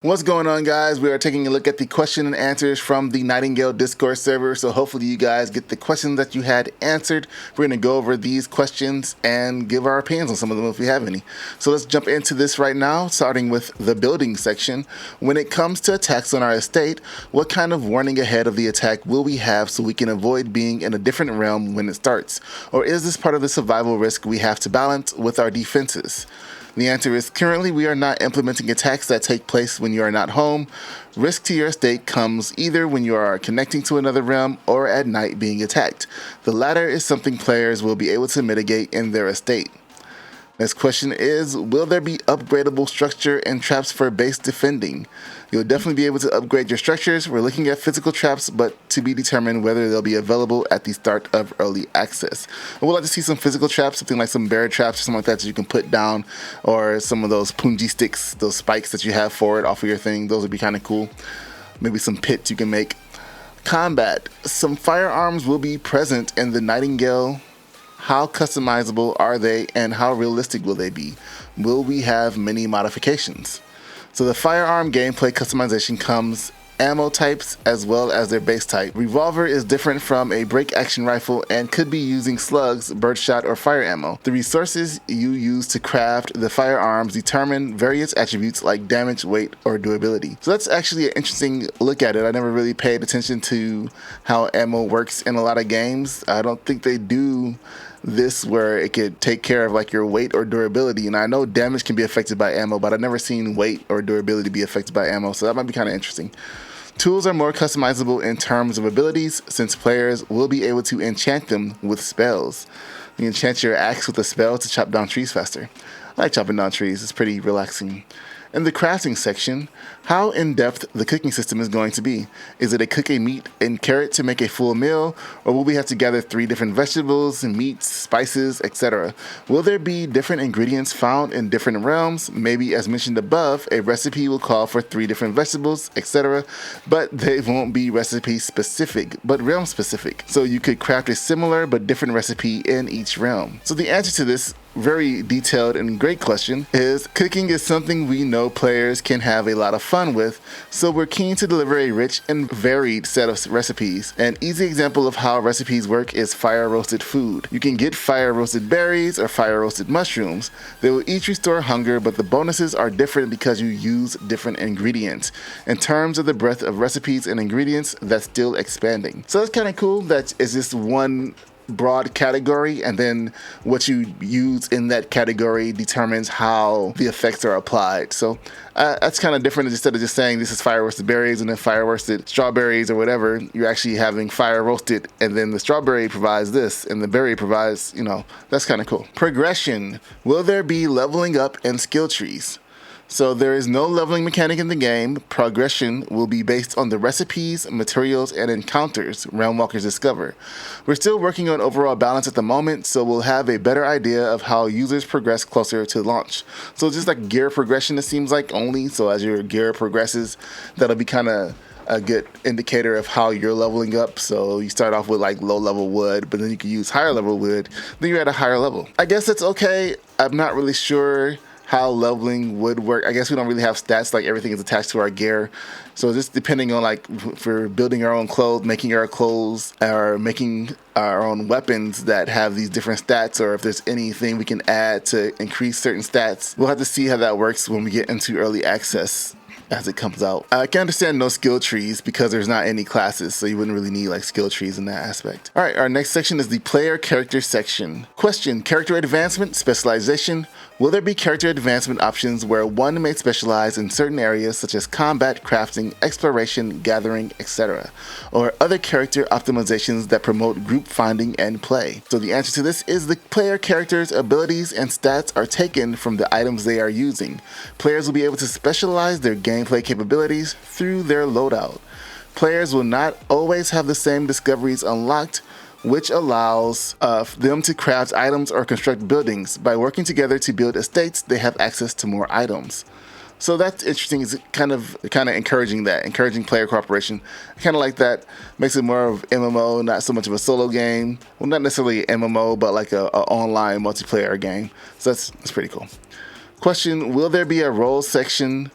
What's going on, guys? We are taking a look at the question and answers from the Nightingale Discord server. So hopefully you guys get the questions that you had answered. We're going to go over these questions and give our opinions on some of them if we have any. So let's jump into this right now, starting with the building section. When it comes to attacks on our estate, what kind of warning ahead of the attack will we have so we can avoid being in a different realm when it starts? Or is this part of the survival risk we have to balance with our defenses? The answer is currently we are not implementing attacks that take place when you are not home. Risk to your estate comes either when you are connecting to another realm or at night being attacked. The latter is something players will be able to mitigate in their estate. Next question is, will there be upgradable structure and traps for base defending? You'll definitely be able to upgrade your structures. We're looking at physical traps, but to be determined whether they'll be available at the start of early access. I would like to see some physical traps, something like some bear traps or something like that you can put down, or some of those punji sticks, those spikes that you have forward off of your thing. Those would be kind of cool. Maybe some pits you can make. Combat. Some firearms will be present in the Nightingale. How customizable are they and how realistic will they be? Will we have many modifications? So the firearm gameplay customization comes ammo types as well as their base type. Revolver is different from a break action rifle and could be using slugs, birdshot, or fire ammo. The resources you use to craft the firearms determine various attributes like damage, weight, or durability. So that's actually an interesting look at it. I never really paid attention to how ammo works in a lot of games. I don't think they do this where it could take care of like your weight or durability, and I know damage can be affected by ammo, but I've never seen weight or durability be affected by ammo, so that might be kind of interesting. Tools are more customizable in terms of abilities since players will be able to enchant them with spells. You enchant your axe with a spell to chop down trees faster. I like chopping down trees, it's pretty relaxing. In the crafting section, how in-depth the cooking system is going to be. Is it a cook a meat and carrot to make a full meal, or will we have to gather 3 different vegetables, meats, spices, etc.? Will there be different ingredients found in different realms? Maybe as mentioned above, a recipe will call for 3 different vegetables, etc., but they won't be recipe specific, but realm specific. So you could craft a similar but different recipe in each realm. So the answer to this very detailed and great question is cooking is something we know players can have a lot of fun with, so we're keen to deliver a rich and varied set of recipes. An easy example of how recipes work is fire roasted food. You can get fire roasted berries or fire roasted mushrooms. They will each restore hunger, but the bonuses are different because you use different ingredients. In terms of the breadth of recipes and ingredients, that's still expanding. So it's kind of cool that it's just one broad category, and then what you use in that category determines how the effects are applied. So that's kind of different. Instead of just saying this is fire roasted berries and then fire roasted strawberries or whatever, you're actually having fire roasted, and then the strawberry provides this and the berry provides, that's kind of cool. Progression. Will there be leveling up and skill trees? So there is no leveling mechanic in the game. Progression will be based on the recipes, materials, and encounters Realmwalkers discover. We're still working on overall balance at the moment, so we'll have a better idea of how users progress closer to launch. So it's just like gear progression, it seems like, only. So as your gear progresses, that'll be kind of a good indicator of how you're leveling up. So you start off with like low level wood, but then you can use higher level wood, then you're at a higher level. I guess that's okay. I'm not really sure how leveling would work. I guess we don't really have stats, like everything is attached to our gear. So just depending on like if we're building our own clothes, making our clothes, or making our own weapons that have these different stats, or if there's anything we can add to increase certain stats. We'll have to see how that works when we get into early access as it comes out. I can understand no skill trees because there's not any classes, so you wouldn't really need like skill trees in that aspect. Alright, our next section is the player character section. Question, character advancement, specialization. Will there be character advancement options where one may specialize in certain areas such as combat, crafting, exploration, gathering, etc., or other character optimizations that promote group finding and play? So the answer to this is the player character's abilities and stats are taken from the items they are using. Players will be able to specialize their gameplay capabilities through their loadout. Players will not always have the same discoveries unlocked, which allows them to craft items or construct buildings. By working together to build estates, they have access to more items. So that's interesting. It's kind of encouraging player cooperation. I kind of like that. Makes it more of MMO, not so much of a solo game. Well, not necessarily MMO, but like a online multiplayer game. So that's pretty cool. Question, will there be a role selection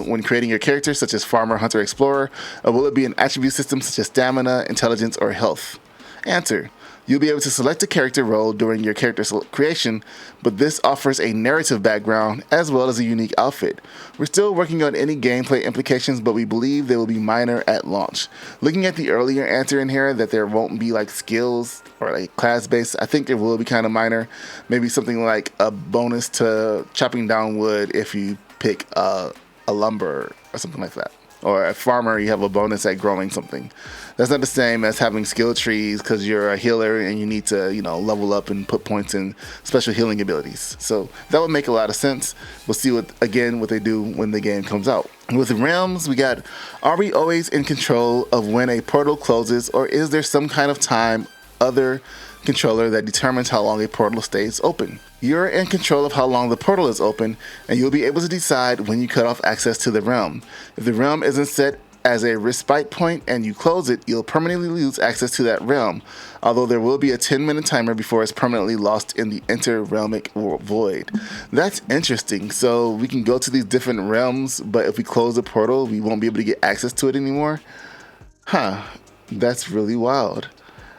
when creating your character, such as farmer, hunter, explorer, or will it be an attribute system such as stamina, intelligence, or health? Answer, you'll be able to select a character role during your character creation, but this offers a narrative background as well as a unique outfit. We're still working on any gameplay implications, but we believe they will be minor at launch. Looking at the earlier answer in here that there won't be like skills or like class-based, I think it will be kind of minor. Maybe something like a bonus to chopping down wood if you pick a lumber or something like that. Or a farmer, you have a bonus at growing something. That's not the same as having skill trees because you're a healer and you need to, level up and put points in special healing abilities. So that would make a lot of sense. We'll see what they do when the game comes out. With realms, we got, are we always in control of when a portal closes, or is there some kind of time other controller that determines how long a portal stays open? You're in control of how long the portal is open, and you'll be able to decide when you cut off access to the realm. If the realm isn't set as a respite point and you close it, you'll permanently lose access to that realm, although there will be a 10-minute timer before it's permanently lost in the inter-realmic void. That's interesting. So we can go to these different realms, but if we close the portal, we won't be able to get access to it anymore? That's really wild.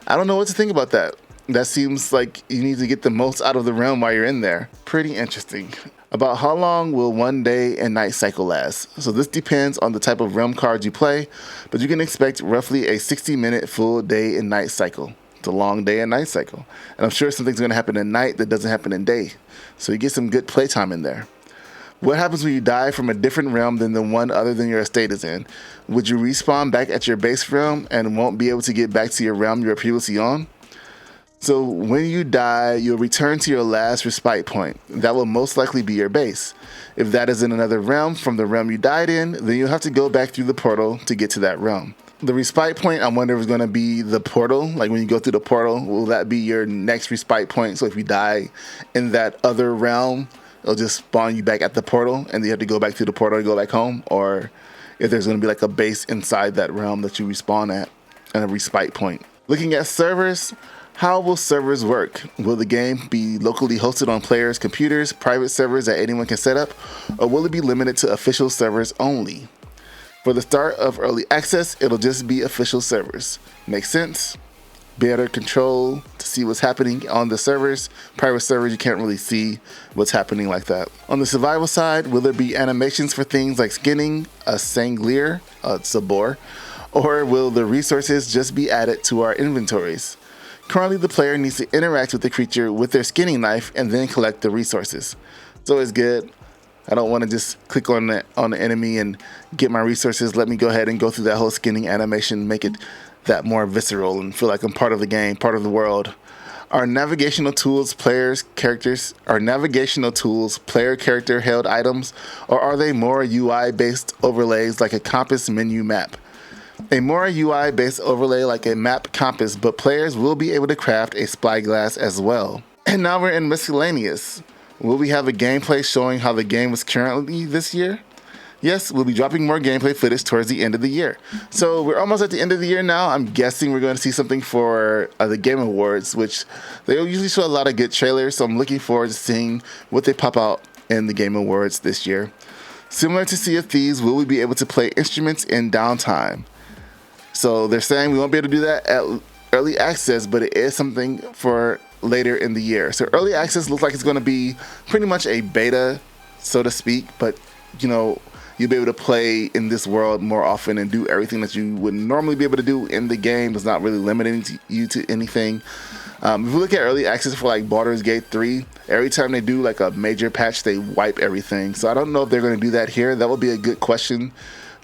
I don't know what to think about that. That seems like you need to get the most out of the realm while you're in there. Pretty interesting. About how long will one day and night cycle last? So this depends on the type of realm cards you play, but you can expect roughly a 60-minute full day and night cycle. It's a long day and night cycle. And I'm sure something's going to happen at night that doesn't happen in day. So you get some good playtime in there. What happens when you die from a different realm than the one other than your estate is in? Would you respawn back at your base realm and won't be able to get back to your realm you were previously on? So when you die, you'll return to your last respite point. That will most likely be your base. If that is in another realm from the realm you died in, then you'll have to go back through the portal to get to that realm. The respite point, I wonder if it's going to be the portal. Like when you go through the portal, will that be your next respite point? So if you die in that other realm, it'll just spawn you back at the portal and then you have to go back through the portal to go back home? Or if there's going to be like a base inside that realm that you respawn at and a respite point. Looking at servers, how will servers work? Will the game be locally hosted on players' computers, private servers that anyone can set up, or will it be limited to official servers only? For the start of early access, it'll just be official servers. Makes sense? Better control to see what's happening on the servers. Private servers, you can't really see what's happening like that. On the survival side, will there be animations for things like skinning, a sanglir, a sabor, or will the resources just be added to our inventories? Currently, the player needs to interact with the creature with their skinning knife and then collect the resources. It's always good. I don't want to just click on the enemy and get my resources. Let me go ahead and go through that whole skinning animation, make it that more visceral and feel like I'm part of the game, part of the world. Are navigational tools player character held items, or are they more UI based overlays like a compass menu map? A more UI based overlay like a map compass, but players will be able to craft a spyglass as well. And now we're in miscellaneous. Will we have a gameplay showing how the game was currently this year? Yes, we'll be dropping more gameplay footage towards the end of the year. So we're almost at the end of the year now. I'm guessing we're going to see something for the Game Awards, which they usually show a lot of good trailers. So I'm looking forward to seeing what they pop out in the Game Awards this year. Similar to Sea of Thieves, will we be able to play instruments in downtime? So they're saying we won't be able to do that at early access, but it is something for later in the year. So early access looks like it's going to be pretty much a beta, so to speak, but you'll be able to play in this world more often and do everything that you would normally be able to do in the game. It's not really limiting you to anything. If we look at early access for like Baldur's Gate 3, every time they do like a major patch, they wipe everything. So I don't know if they're going to do that here. That would be a good question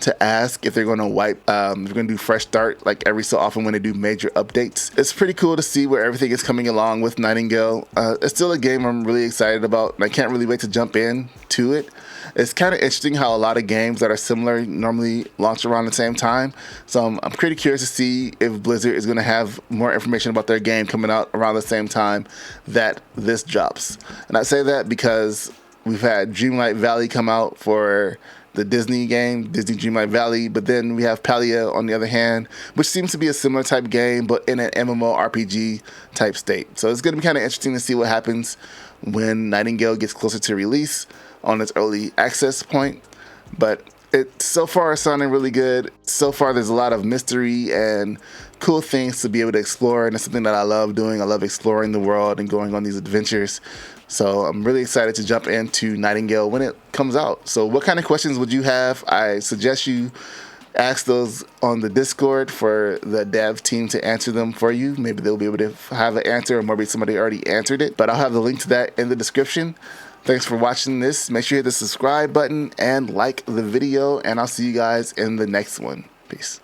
to ask, if they're going to wipe, if they're going to do fresh start like every so often when they do major updates. It's pretty cool to see where everything is coming along with Nightingale. It's still a game I'm really excited about, and I can't really wait to jump in to it. It's kind of interesting how a lot of games that are similar normally launch around the same time. So I'm pretty curious to see if Blizzard is going to have more information about their game coming out around the same time that this drops. And I say that because we've had Dreamlight Valley come out for the Disney game, Disney Dreamlight Valley, but then we have Palia on the other hand, which seems to be a similar type game, but in an MMORPG type state. So it's going to be kind of interesting to see what happens when Nightingale gets closer to release. on its early access point, but it so far is sounding really good. So far there's a lot of mystery and cool things to be able to explore, and it's something that I love doing. I love exploring the world and going on these adventures. So I'm really excited to jump into Nightingale when it comes out. So what kind of questions would you have? I suggest you ask those on the Discord for the dev team to answer them for you. Maybe they'll be able to have an answer, or maybe somebody already answered it, but I'll have the link to that in the description. Thanks for watching this. Make sure you hit the subscribe button and like the video, and I'll see you guys in the next one. Peace.